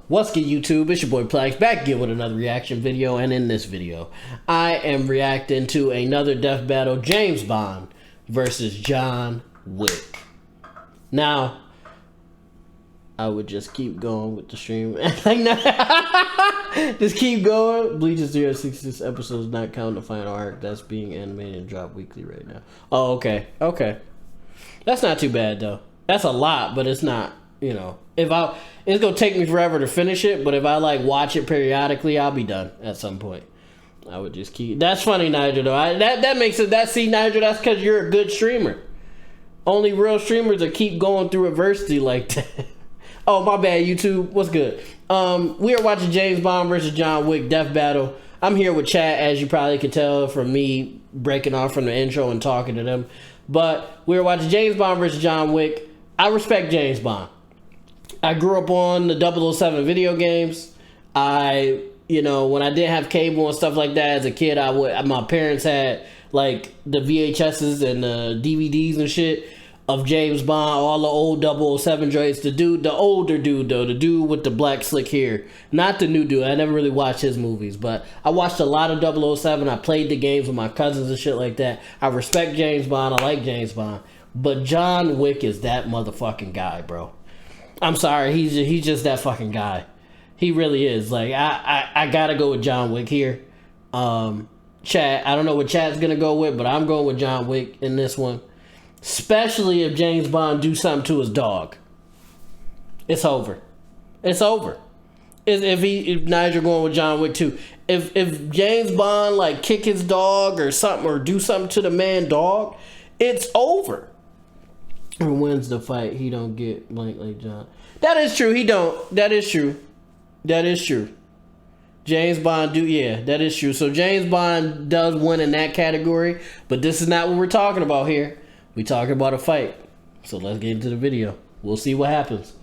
What's good, YouTube? It's your boy PLAX back again with another reaction video, and in this video I am reacting to another death battle, James Bond versus John Wick. Now I would just keep going with the stream. Just keep going. Bleach's 366 episodes not counting the final arc that's being animated and dropped weekly right now. Oh, okay. That's not too bad though. That's a lot, but it's not, you know. It's gonna take me forever to finish it, but if I like watch it periodically, I'll be done at some point. I would just keep. That's funny, Nigel. Though that makes it. See, Nigel, that's because you're a good streamer. Only real streamers that keep going through adversity like that. Oh, my bad, YouTube. What's good? We are watching James Bond versus John Wick death battle. I'm here with chat, as you probably could tell from me breaking off from the intro and talking to them. But we are watching James Bond versus John Wick. I respect James Bond. I grew up on the 007 video games. When I didn't have cable and stuff like that as a kid, my parents had like the VHSs and the DVDs and shit of James Bond, all the old 007 joints. The older dude though, the dude with the black slick hair, not the new dude. I never really watched his movies, but I watched a lot of 007. I played the games with my cousins and shit like that. I respect James Bond. I like James Bond, but John Wick is that motherfucking guy, bro. I'm sorry, he's just that fucking guy. He really is. Like I gotta go with John Wick here. Chat, I don't know what chat's gonna go with, but I'm going with John Wick in this one. Especially if James Bond do something to his dog. It's over. It's over. If Nigel going with John Wick too. If James Bond like kick his dog or something, or do something to the man dog, it's over. Or wins the fight, he don't get blank like John. That is true. He don't. That is true. That is true. James Bond do, yeah, that is true. So James Bond does win in that category, but this is not what we're talking about here. We talking about a fight. So let's get into the video. We'll see what happens.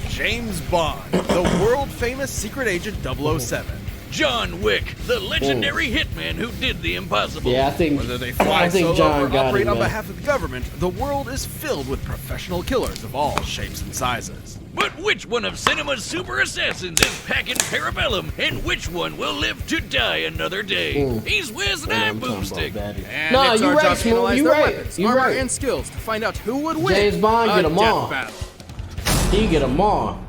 James Bond, the world famous secret agent 007. John Wick, the legendary hitman who did the impossible. Yeah, I think whether they fly solo John or got operate him, on behalf of the government, the world is filled with professional killers of all shapes and sizes. But which one of cinema's super assassins is packing parabellum, and which one will live to die another day? He's Wiz and I'm Boomstick. And no, it's you our right, job to analyze their weapons, you armor, right. and skills to find out who would win James Bond get a them death all. battle. He get them all.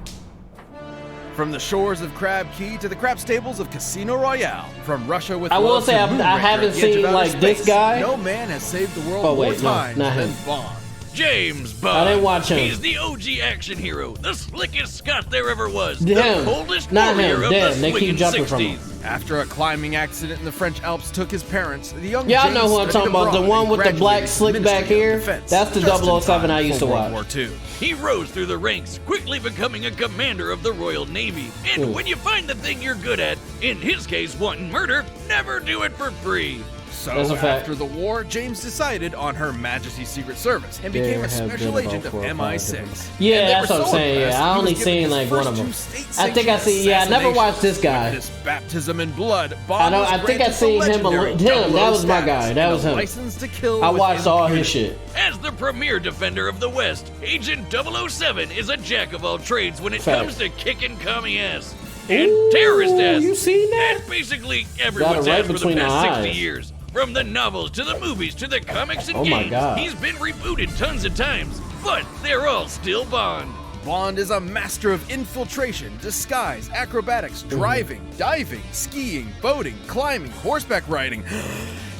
From the shores of Crab Key to the crab stables of Casino Royale, from Russia with I will love say to I Moon haven't Ranger at the edge seen of outer like this space, guy. No man has saved the world Oh, more wait, no, times not than him. Bond. James Bond. I didn't watch him. He's the OG action hero, the slickest Scot there ever was, Damn. the coldest Not warrior him. of Damn, the they keep swinging jumping 60s. from him. After a climbing accident in the French Alps took his parents, the young Y'all James know who I'm studied talking about. The abroad one and with the black graduated slick Ministry back of here. Defense That's the just in 007 I time used to for World watch. War II. He rose through the ranks, quickly becoming a commander of the Royal Navy. And when you find the thing you're good at, in his case wanting murder, never do it for free. So That's a fact. after the war, James decided on Her Majesty's Secret Service and became a special agent of MI6. Yeah, that's what I'm saying. Yeah, I only seen like one of them. I think I see. Yeah, I never watched this guy. With this baptism in blood, Bond I think I seen him. That was my guy. That was him. License to kill. I watched all his shit. As the premier defender of the West, Agent 007 is a jack of all trades when it comes to kicking commie ass. And terrorist ass. You seen that? And basically everyone's right ass for the between past the 60 eyes. years. From the novels to the movies to the comics and Oh my games, God. he's been rebooted tons of times, but they're all still Bond. Bond is a master of infiltration, disguise, acrobatics, driving, diving, skiing, boating, climbing, horseback riding. Hey,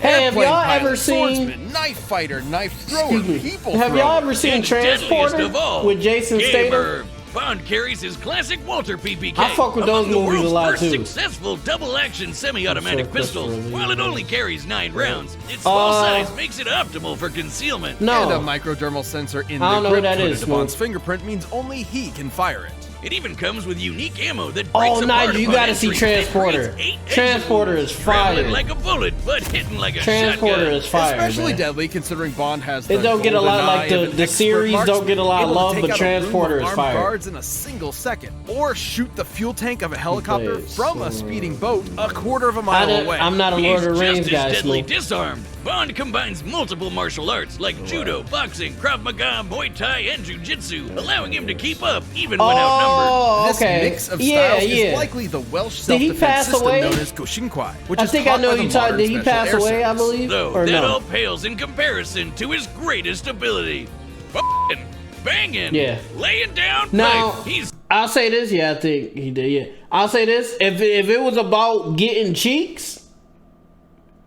have airplane y'all pilot, ever seen? swordsman, knife fighter, knife thrower, people Have thrower. y'all ever seen And deadliest Transporter of all, with Jason Statham? gamer. Bond carries his classic Walter PPK. I fuck with those among the movies a world's lot, first too. successful double-action semi-automatic I'm sure pistol. Christopher Lee While it would only carries 9 rounds, its small size makes it optimal for concealment. And a No. microdermal sensor in I don't know the who grip that put is, into Bond's Smooth. fingerprint means only he can fire it. It even comes with unique ammo that breaks Oh, apart Nigel, you upon gotta see entry. It Transporter. creates 8 Transporter exit is wounds, traveling fire. like a bullet, but hitting like a Transporter shotgun. is fire, Especially man. deadly considering Bond has It the don't get a lot golden like eye the- of an the expert series don't marksman, get a lot of able to love, take but out a room of Transporter is armed fire. guards in a single second, or shoot the fuel tank of a helicopter plays from a speeding boat a quarter of a mile away. I'm not a Lord of the He's Rings just guy, as deadly Smooth. disarmed, Bond combines multiple martial arts like judo, boxing, Krav Maga, Muay Thai, and Jiu-Jitsu, allowing him to keep up even when outnumbered. This mix of styles is likely the Welsh self-defense system known as Goshinkwai, which is taught by the modern Did he pass away, I believe? Though that all pales in comparison to his greatest ability. F***ing, banging, laying down pipe. I'll say this, I think he did, I'll say this, if it was about getting cheeks,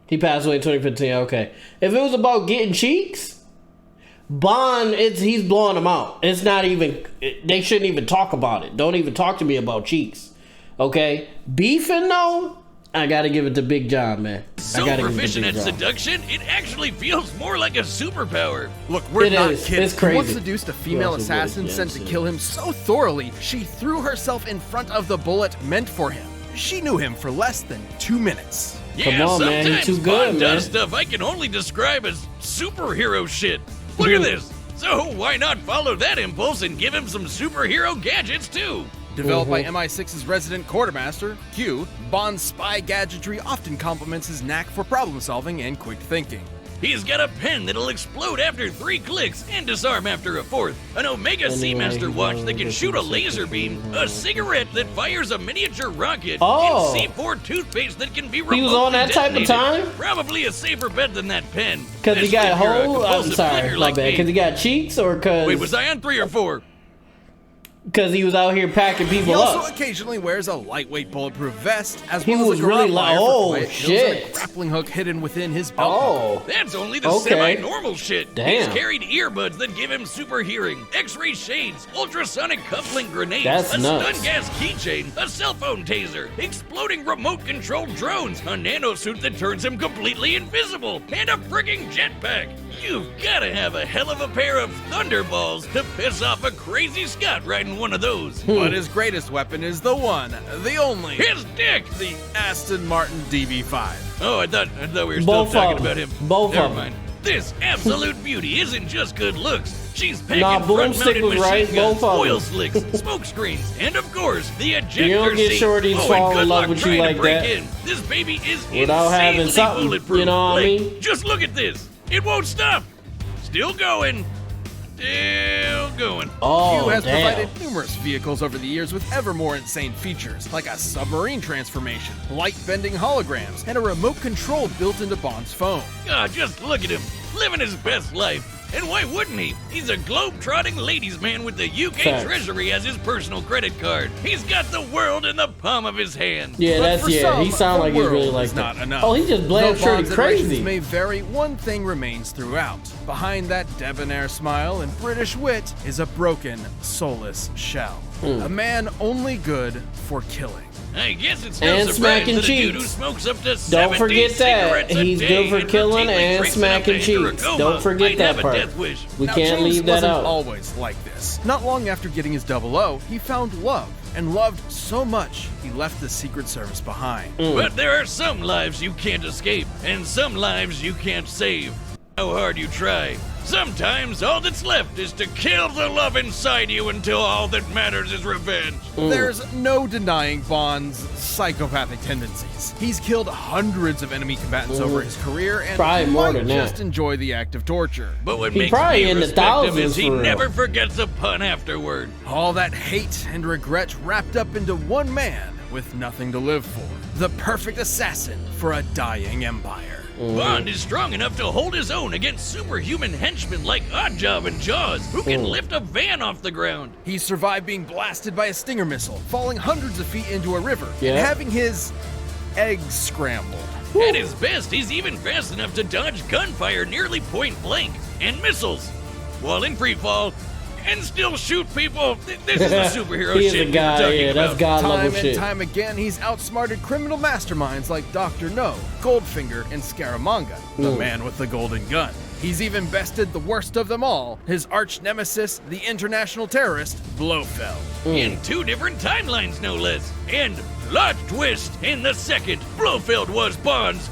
he passed away in 2015, okay. If it was about getting cheeks, Bond, he's blowing them out. It's not even, they shouldn't even talk about it. Don't even talk to me about cheeks, okay? Beefing though, I gotta give it to Big John, man. So proficient at seduction, it actually feels more like a superpower. Look, we're not kidding. It's crazy. He once seduced a female assassin sent to kill him so thoroughly, she threw herself in front of the bullet meant for him. She knew him for less than 2 minutes. Yeah, come on, man. He's too good, Bond does stuff I can only describe as superhero shit. Look at this. So why not follow that impulse and give him some superhero gadgets too? Developed by MI6's resident quartermaster, Q, Bond's spy gadgetry often complements his knack for problem solving and quick thinking. He's got a pen that'll explode after 3 clicks and disarm after a 4th, an Omega Seamaster watch that can shoot a laser beam, a cigarette that fires a miniature rocket, and C4 toothpaste that can be remotely He was on that type of time? Probably a safer bet than that pen. Because he got whole? I'm sorry, my bad. Because he got cheeks or because... Wait, was I on 3 or 4? Because he was out here packing people up. He also occasionally wears a lightweight bulletproof vest, as he well was as a really and a grappling hook hidden within his belt. That's only the semi-normal shit. He's carried earbuds that give him super hearing, X-ray shades, ultrasonic cufflink grenades, a stun gas keychain, a cell phone taser, exploding remote-controlled drones, a nanosuit that turns him completely invisible, and a frigging jetpack. You've gotta have a hell of a pair of thunderballs to piss off a crazy Scot riding one of those. But his greatest weapon is the one, the only, his dick, the Aston Martin DB5. Oh, I thought we were still talking about him. Never mind. This absolute beauty isn't just good looks. She's packing front-mounted machine guns, oil slicks, smoke screens, and of course, the ejector seat. You don't get shorties fall in love with you like that. This baby is without having something, bulletproof. you know what I mean? Just look at this. It won't stop. Still going. Still going. Q has provided numerous vehicles over the years with ever more insane features, like a submarine transformation, light-bending holograms, and a remote control built into Bond's phone. Just look at him, living his best life. And why wouldn't he? He's a globe-trotting ladies' man with the UK Treasury as his personal credit card. He's got the world in the palm of his hand. Yeah, he sounds like he's really like that. Not enough. Oh, he just blamed Shirley crazy. May vary, one thing remains throughout. Behind that debonair smile and British wit is a broken, soulless shell. A man only good for killing. I guess it's no surprise that a dude who smokes up to 70 Don't forget that. He's good for killing and routinely smacking cheeks. Don't forget that part. We can't leave that out. James wasn't always like this. Not long after getting his 00, he found love, and loved so much he left the Secret Service behind. But there are some lives you can't escape, and some lives you can't save. How hard you try. Sometimes all that's left is to kill the love inside you until all that matters is revenge. There's no denying Bond's psychopathic tendencies. He's killed hundreds of enemy combatants over his career, and probably more might than just that. enjoy the act of torture. But what makes me respect him is he never forgets a pun afterward. All that hate and regret wrapped up into one man with nothing to live for. The perfect assassin for a dying empire. Bond is strong enough to hold his own against superhuman henchmen like Oddjob and Jaws, who can lift a van off the ground. He survived being blasted by a Stinger missile, falling hundreds of feet into a river, and having his eggs scrambled. At his best, he's even fast enough to dodge gunfire nearly point blank, and missiles, while in free fall, and still shoot people. This is the superhero He's shit a guy, we're talking that's about. God level Time shit. and time again, he's outsmarted criminal masterminds like Dr. No, Goldfinger, and Scaramanga, the man with the golden gun. He's even bested the worst of them all, his arch nemesis, the international terrorist, Blofeld. In 2 different timelines, no less. And plot twist, in the second, Blofeld was Bond's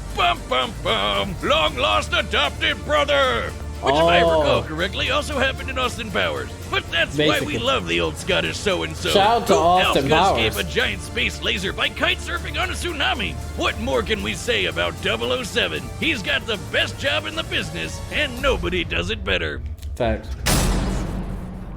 long-lost adopted brother. which if I recall correctly also happened in Austin Powers. But that's why we love the old Scottish so-and-so. Shout out to Austin Powers. Escape a giant space laser by kite surfing on a tsunami. What more can we say about 007? He's got the best job in the business, and nobody does it better. Facts.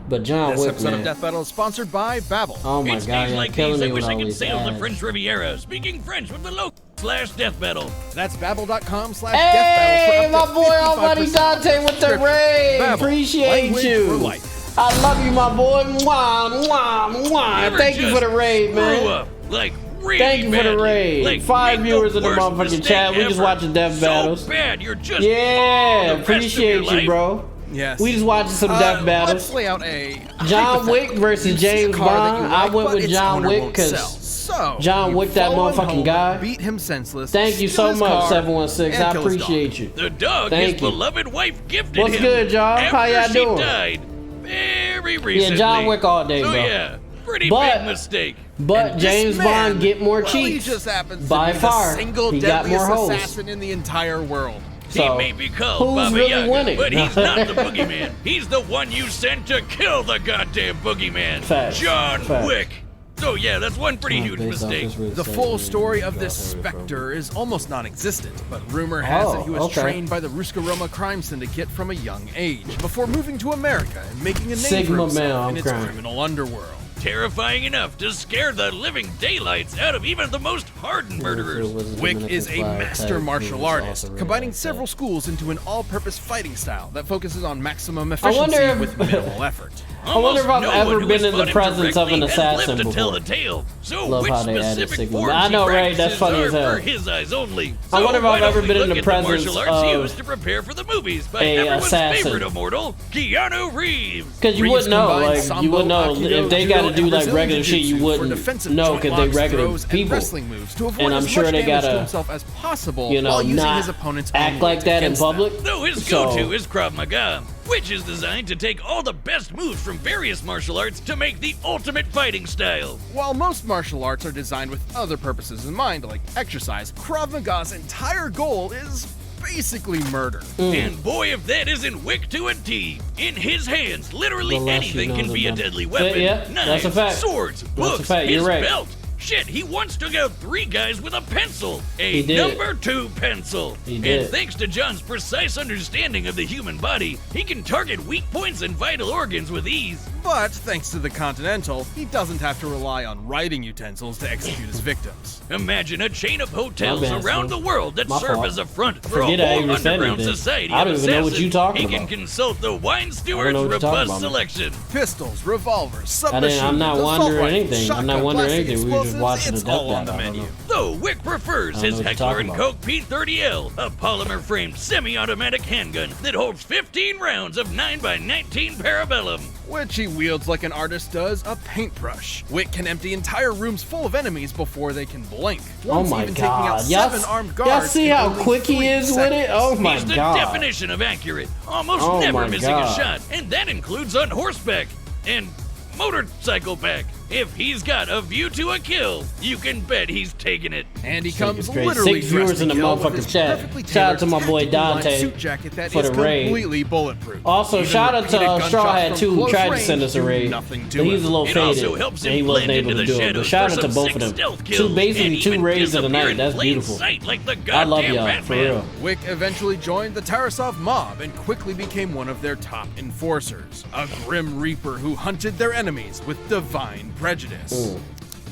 But John Wick, This episode of Death Battle is sponsored by Babbel. Oh my It's god, days you're like killing these I me with wish I all could these sail the ads. French Riviera, speaking French with the local/Death Battle. That's babbel.com/deathbattle. Hey, my boy Almighty Dante with the raid. Babbel, Appreciate language you. for life. I love you, my boy. Mwah, mwah, mwah. Never Thank you for the raid, grew man. up, like, really Thank you for the badly. raid. Like, 5 made viewers in the worst motherfucking mistake chat. We just ever. watching death battles. So bad, you're just Yeah, the rest of your appreciate you, life. bro. Yes. We just watching some death battles. Let's lay out a John Wick versus James Bond. I went with John Wick because John Wick, that motherfucking guy. Beat him senseless. Thank you so much, 716. I and kill his appreciate you. The dog Thank his you. beloved wife gifted What's him good, y'all? How y'all after she doing? died very recently. Yeah, John Wick all day, so bro. Yeah, pretty But- big mistake. But And James this man, Bond get more well, cheeks. he just happens by to be far. the single He got deadliest more hoes. assassin in the entire world. So, He may be called who's Baba really Yaga, winning? but he's not the boogeyman. He's the one you sent to kill the goddamn boogeyman. Facts. John Facts. Wick. So yeah, that's one pretty huge Based off mistake. this really The sad full news story you of this got away from. specter is almost non-existent, but rumor has it he was okay. trained by the Ruska Roma crime syndicate from a young age, before moving to America and making a name Sigma for himself male, I'm in its crying. criminal underworld. Terrifying enough to scare the living daylights out of even the most hardened murderers. Wick is a master martial artist, combining several schools into an all-purpose fighting style that focuses on maximum wonder efficiency if- with minimal effort. I wonder if I've Almost no ever one who been has in the fought him presence of an directly has assassin lived to tell before. the tale. So Love which how they added specific Sigma. forms I know, he right? That's practices funny as are hell. for his eyes only. I So wonder if why I've don't ever we been in look the at presence martial arts of used to prepare for the movies by a everyone's assassin. favorite immortal, Keanu Reeves. Because you Reeves wouldn't know, combined like, sambo, you wouldn't know aikido, if they judo, got to do and like Brazilian regular shit. You jiu-jitsu for wouldn't defensive know joint because they locks, regular throws, and people. wrestling moves to avoid And I'm as sure much they damage to gotta, himself as possible You know, while using not his opponent's act own like weight that in against them. public. Though his So- go-to is Krav Maga, which is designed to take all the best moves from various martial arts to make the ultimate fighting style. While most martial arts are designed with other purposes in mind, like exercise, Krav Maga's entire goal is basically murder. And boy, if that isn't Wick to a T. In his hands, literally The less you anything know, can the be a better. deadly weapon. Yeah, Knives, that's a fact. swords, That's a books, fact, his you're right. belt. Shit, he once took out 3 guys with a pencil. A He did. number 2 pencil. He did. And thanks to John's precise understanding of the human body, he can target weak points and vital organs with ease. But thanks to the Continental, he doesn't have to rely on writing utensils to execute his victims. Imagine a chain of hotels My bad, around son. the world that My serve fault. as a front for Forget a I whole even said underground anything. society I of don't even know what assassins. you talking He can about. consult the wine know steward's what you're talking robust about, man. selection. Pistols, revolvers, submachine I'm not guns, assault wondering rifles, anything. I'm shotgun, not wondering plastic anything. We were just explosives, watching it's the death all on the battle. I don't menu. know. Though Wick prefers his what you're Heckler talking & about. Koch P30L, a polymer-framed semi-automatic handgun that holds 15 rounds of 9x19 Parabellum. Which he wields like an artist does a paintbrush. Wick can empty entire rooms full of enemies before they can blink. Oh Once my even taking out god. 7 armed guards Y'all see in how only quick he 3 is with it? seconds. Oh my He's the god. definition of accurate, almost Oh never my missing God. a shot, and that includes on horseback and motorcycle back. If he's got a view to a kill, you can bet he's taking it. And he Sick comes is great. literally 6 viewers dressed in to the kill with motherfucking his chat. perfectly Shout out to my tailored boy tactical line Dante suit jacket that for is the raid. completely bulletproof. Also, Even shout out to repeated Straw gunshots Hat from too, who close tried to range send us a do raid. nothing to But he's a him. little It also faded, helps and him he wasn't blend able into to the do it. But shadows shout for out to some both sick of them. stealth Two, kills, basically and 2 even raids of the disappear night. in That's plain beautiful. sight like the I love goddamn y'all, for Batman. real. Wick eventually joined the Tarasov mob and quickly became one of their top enforcers, a grim reaper who hunted their enemies with divine prejudice.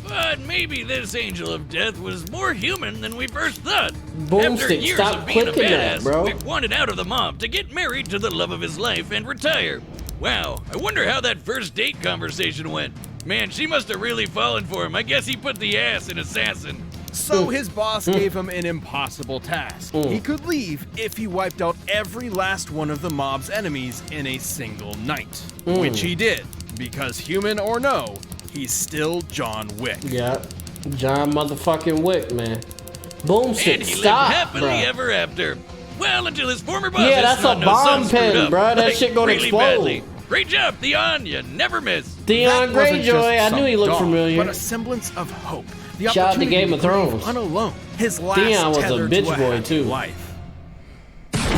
But maybe this angel of death was more human than we first thought. After Boomstick, years stop of being a clicking that, badass, bro. Wick wanted out of the mob to get married to the love of his life and retire. Wow, I wonder how that first date conversation went. Man, she must have really fallen for him. I guess he put the ass in assassin. So his boss gave him an impossible task. He could leave if he wiped out every last one of the mob's enemies in a single night. Which he did, because human or no, he's still John Wick. Yeah. John motherfucking Wick, man. Boomstick, And he stop, lived happily bruh. ever after. Well, until his former boss Yeah, that's a bomb pen, bruh. That shit gonna really explode. Badly. Great job, Theon. You never miss. Theon That wasn't just Greyjoy, I some knew he looked dog, familiar. But a semblance of hope. The Shout out to opportunity Game of to live Thrones. unalone. His last Theon was a tether bitch to boy, happy too. life.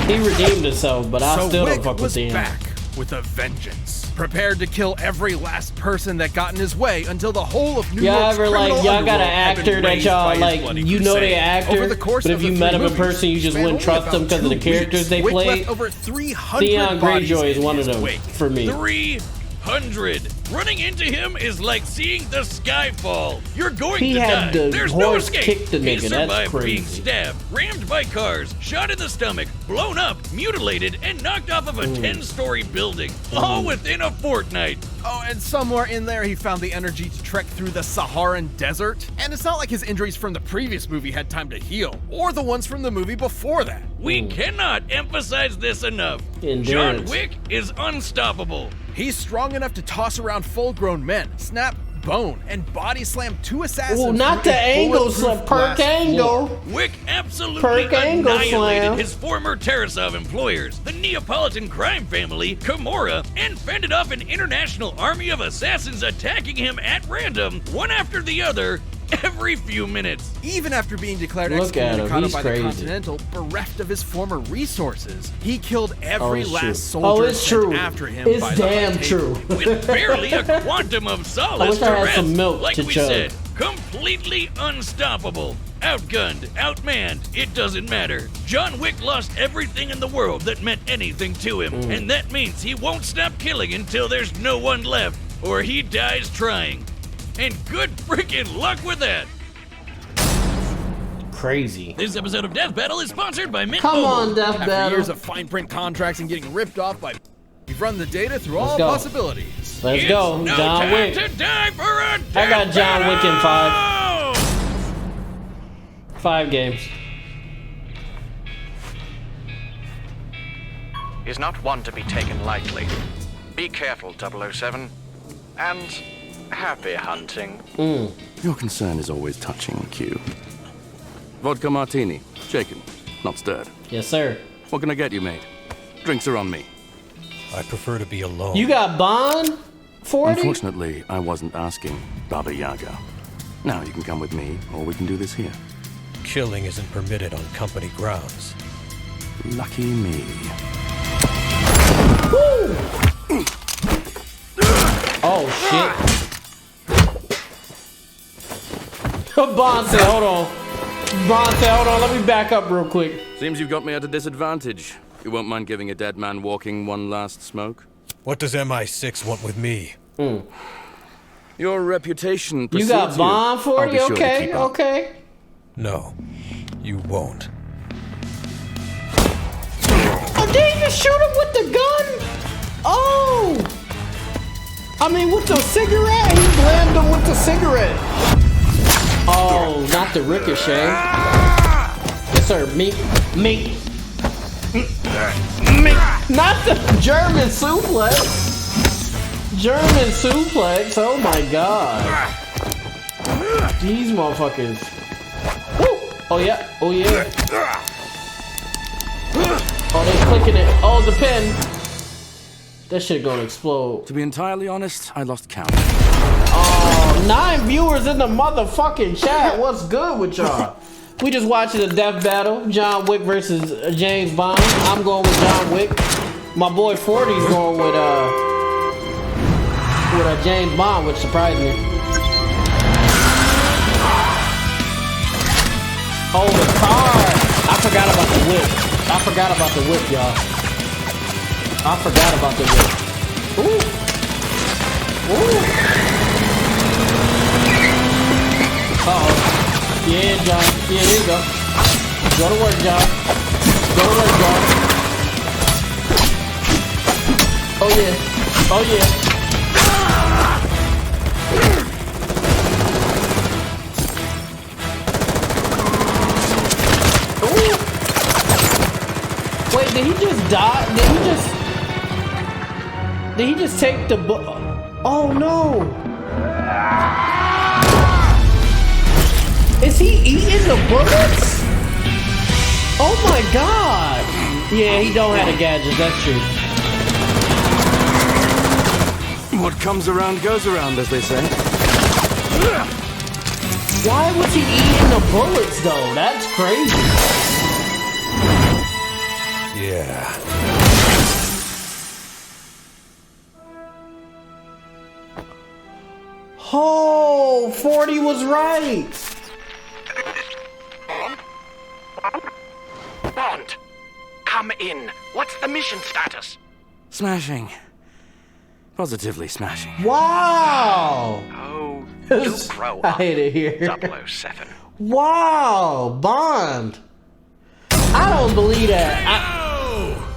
He redeemed himself, but I still don't fuck with him. Back with a vengeance, prepared to kill every last person that got in his way until the whole of New York's criminal underworld y'all got an actor that y'all like, you know they actor, but if you met him in person, you just wouldn't trust them because of the characters they played. Over 300 Theon Greyjoy is one of them for me. 300. Running into him is like seeing the sky fall. You're going he to had die. The There's horse no escape. kick the nigga. He survived That's crazy. being stabbed, rammed by cars, shot in the stomach, blown up, mutilated, and knocked off of a 10-story building, all within a fortnight. Oh, and somewhere in there he found the energy to trek through the Saharan desert. And it's not like his injuries from the previous movie had time to heal, or the ones from the movie before that. We cannot emphasize this enough. Endurance. John Wick is unstoppable. He's strong enough to toss around full-grown men, snap bone, and body slam 2 assassins. Oh, not the angle slam, perk angle. Wick absolutely annihilated his former Tarasov employers, the Neapolitan crime family, Kimura, and fended off an international army of assassins attacking him at random, one after the other, every few minutes. Even after being declared excommunicado by the Continental, bereft of his former resources, he killed every last soldier sent after him. It's damn true. With barely a quantum of solace to rest, like we said, completely unstoppable. Outgunned, outmanned, it doesn't matter. John Wick lost everything in the world that meant anything to him, and that means he won't stop killing until there's no one left, or he dies trying. And good freaking luck with that. Crazy. This episode of Death Battle is sponsored by Mint Come Mobile. on, Death Battle. After years of fine print contracts and getting ripped off by, we've run the data through all possibilities. Let's go, no John time Wick. To die for a I got John Wick in 5 games. Is not one to be taken lightly. Be careful, 007. And happy hunting. Your concern is always touching, Q. Vodka martini. Shaken, not stirred. Yes, sir. What can I get you, mate? Drinks are on me. I prefer to be alone. You got Bond 40? Unfortunately, I wasn't asking, Baba Yaga. Now you can come with me, or we can do this here. Killing isn't permitted on company grounds. Lucky me. Woo! Oh, shit. Bond said, hold on. Bond said, hold on, let me back up real quick. Seems you've got me at a disadvantage. You won't mind giving a dead man walking one last smoke? What does MI6 want with me? Your reputation You precedes got Bond 40? I'll be sure to Okay, keep up. okay. No, you won't. Oh, did he just shoot him with the gun? Oh! I mean, with the cigarette? He blamed him with the cigarette. Oh, not the ricochet. Yes, sir. Meat. Not the German suplex. German suplex. Oh my god. These motherfuckers. Woo. Oh yeah. Oh yeah. Oh, they're clicking it. Oh, the pin. That shit gonna explode. To be entirely honest, I lost count. Oh, 9 viewers in the motherfucking chat. What's good with y'all? We just watching a death battle. John Wick versus James Bond. I'm going with John Wick. My boy 40's going with James Bond, which surprised me. Oh, the car. I forgot about the whip. I forgot about the whip, y'all. I forgot about the whip. Ooh. Ooh. Uh-oh. Yeah, John. Yeah, there you go. Go to work, John. Go to work, John. Oh, yeah. Oh, yeah. Ooh. Wait, did he just die? Did he just take the oh no! Is he eating the bullets? Oh my god! Yeah, he don't have the gadgets, that's true. What comes around goes around, as they say. Why was he eating the bullets though? That's crazy. Yeah. Oh, 40 was right. Bond, come in. What's the mission status? Smashing. Positively smashing. Wow. Oh, you grow I up. hate it here. 007. Wow, Bond. I don't believe that.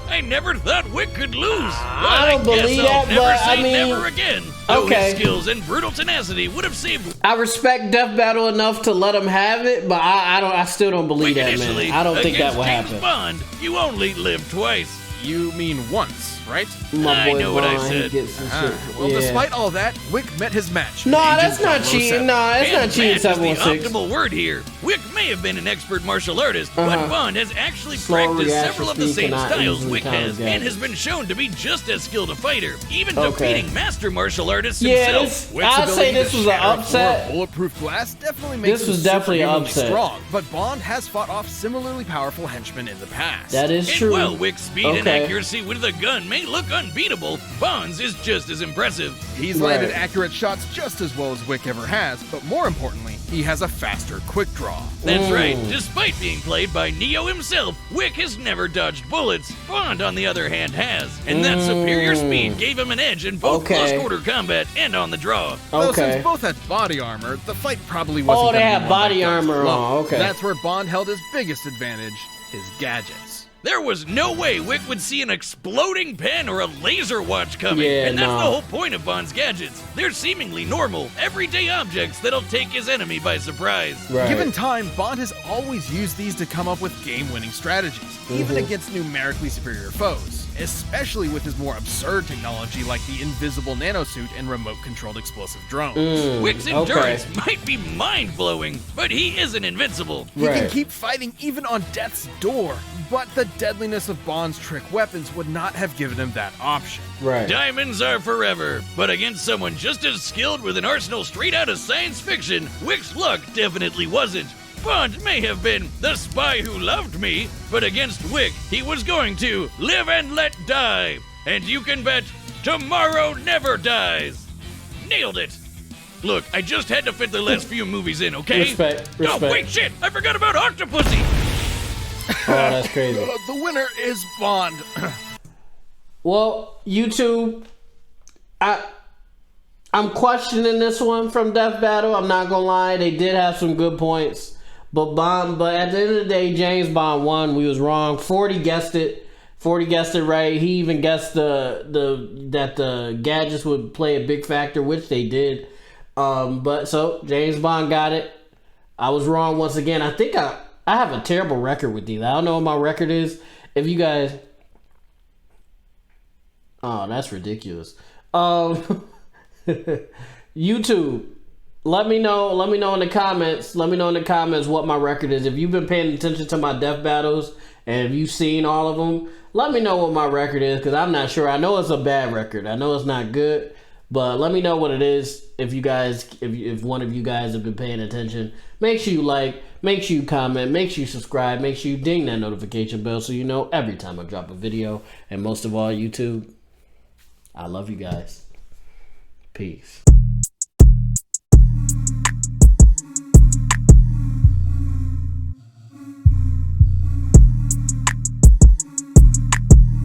I never thought Wick could lose. I don't believe that, but I mean, never again. Though okay. His skills and brutal tenacity would have saved. I respect Death Battle enough to let him have it, but I still don't believe that, man. I don't think that will James happen. Bond, you only live twice. You mean once, right? My boy I know what I Bond, said. he gets some shit. Well, Yeah. despite all that, Wick met his match. No, Agent that's not 007. cheating. No, that's not cheating. Match is the 716. optimal word here. Wick may have been an expert martial artist, but Bond has actually Slow practiced reaction several of the speed same cannot styles easily Wick counter has, gadgets. and has been shown to be just as skilled a fighter, even Okay. defeating master martial artists Yeah, himself. this, I'd say this was an upset. Bulletproof glass definitely makes This was him definitely an superhumanly upset. strong, but Bond has fought off similarly powerful henchmen in the past. That is And true. while Wick's speed and Okay. accuracy with a gun may look unbeatable, Bond's is just as impressive. He's landed Right. accurate shots just as well as Wick ever has, but more importantly, he has a faster quick draw. That's right. Despite being played by Neo himself, Wick has never dodged bullets. Bond, on the other hand, has. And that superior speed gave him an edge in both Okay. close quarter combat and on the draw. Though Okay. since both had body armor, the fight probably wasn't Oh, they gonna be had one body that goes armor low. on, okay. That's where Bond held his biggest advantage, his gadgets. There was no way Wick would see an exploding pen or a laser watch coming. Yeah, and that's no. the whole point of Bond's gadgets. They're seemingly normal, everyday objects that'll take his enemy by surprise. Right. Given time, Bond has always used these to come up with game-winning strategies, even against numerically superior foes, especially with his more absurd technology like the invisible nanosuit and remote-controlled explosive drones. Wick's endurance might be mind-blowing, but he isn't invincible. He can Right. keep fighting even on death's door, but the deadliness of Bond's trick weapons would not have given him that option. Right. Diamonds are forever, but against someone just as skilled with an arsenal straight out of science fiction, Wick's luck definitely wasn't. Bond may have been the spy who loved me, but against Wick, he was going to live and let die. And you can bet tomorrow never dies. Nailed it. Look, I just had to fit the last few movies in, okay? Respect, Oh, respect. wait, shit! I forgot about Octopussy! Oh, that's crazy. The winner is Bond. Well, YouTube, I'm questioning this one from Death Battle. I'm not gonna lie, they did have some good points, but at the end of the day, James Bond won. We was wrong. 40 guessed it. 40 guessed it right. He even guessed that the gadgets would play a big factor, which they did. But so James Bond got it. I was wrong once again. I think I have a terrible record with these. I don't know what my record is. If you guys. Oh, that's ridiculous. YouTube, let me know in the comments. Let me know in the comments what my record is. If you've been paying attention to my death battles and if you've seen all of them, let me know what my record is, because I'm not sure. I know it's a bad record. I know it's not good, but let me know what it is. If one of you guys have been paying attention, make sure you like, make sure you comment, make sure you subscribe, make sure you ding that notification bell so you know every time I drop a video. And most of all, YouTube, I love you guys. Peace.